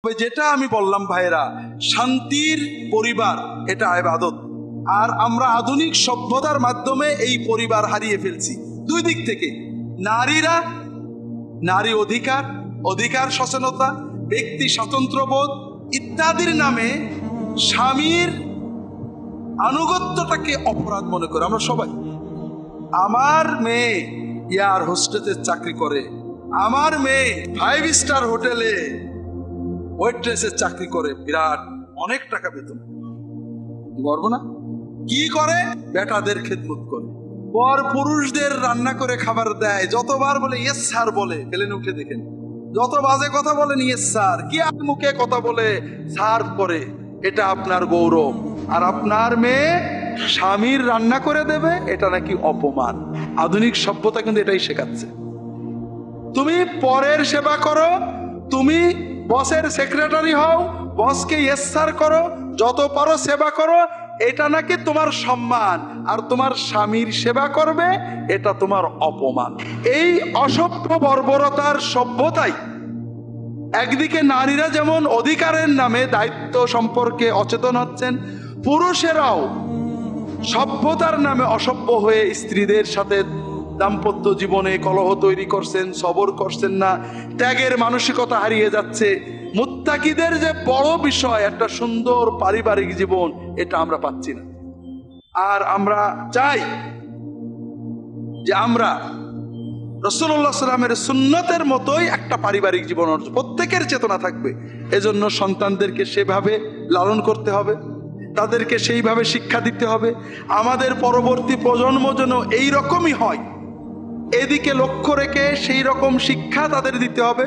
যেটা আমি বললাম ভাইরা, শান্তির পরিবার এটা ইবাদত। আর আমরা আধুনিক সভ্যতার মাধ্যমে এই পরিবার হারিয়ে ফেলছি দুই দিক থেকে। নারী অধিকার সচেতনতা, ব্যক্তি স্বাতন্ত্র্যবোধ ইত্যাদির নামে স্বামীর আনুগত্যটাকে অপরাধ মনে করে আমরা সবাই। আমার মেয়ে এয়ার হোস্টেসের চাকরি করে, আমার মেয়ে 5 স্টার হোটেলে ওয়েট্রেসের চাকরি করে, বিরাট অনেক টাকা বেতন, গর্ব না? কি করে? বেটাদের খেদমত করে, পর পুরুষদের রান্না করে খাবার দেয়। যতবার বলে ইয়েস স্যার বলে, প্লেনে উঠে দেখেন যত বাজে কথা বলেন ইয়েস স্যার, কি আর মুখে কথা বলে সার্ভ করে, এটা আপনার গৌরব। আর আপনার মেয়ে স্বামীর রান্না করে দেবে, এটা নাকি অপমান। আধুনিক সভ্যতা কিন্তু এটাই শেখাচ্ছে। তুমি পরের সেবা করো, তুমি বসের সেক্রেটারি হও, বসকে ইয়েস স্যার করো, যত পারো সেবা করো, এটা নাকি তোমার সম্মান। আর তোমার স্বামীর সেবা করবে, এটা তোমার অপমান। এই অসভ্য বর্বরতার সভ্যতাই একদিকে নারীরা যেমন অধিকারের নামে দায়িত্ব সম্পর্কে অচেতন হচ্ছেন, পুরুষেরাও সভ্যতার নামে অসভ্য হয়ে স্ত্রীদের সাথে দাম্পত্য জীবনে কলহ তৈরি করছেন, সবর করছেন না, ত্যাগের মানসিকতা হারিয়ে যাচ্ছে। মুত্তাকিদের যে বড় বিষয় একটা সুন্দর পারিবারিক জীবন, এটা আমরা পাচ্ছি না। আর আমরা চাই যে আমরা রাসূলুল্লাহ সাল্লামের সুন্নতের মতোই একটা পারিবারিক জীবন অর্জন, প্রত্যেকের চেতনা থাকবে। এজন্য সন্তানদেরকে সেভাবে লালন করতে হবে, তাদেরকে সেইভাবে শিক্ষা দিতে হবে। আমাদের পরবর্তী প্রজন্ম যেন এই রকমই হয়, এদিকে লক্ষ্য রেখে সেই রকম শিক্ষা তাদের দিতে হবে।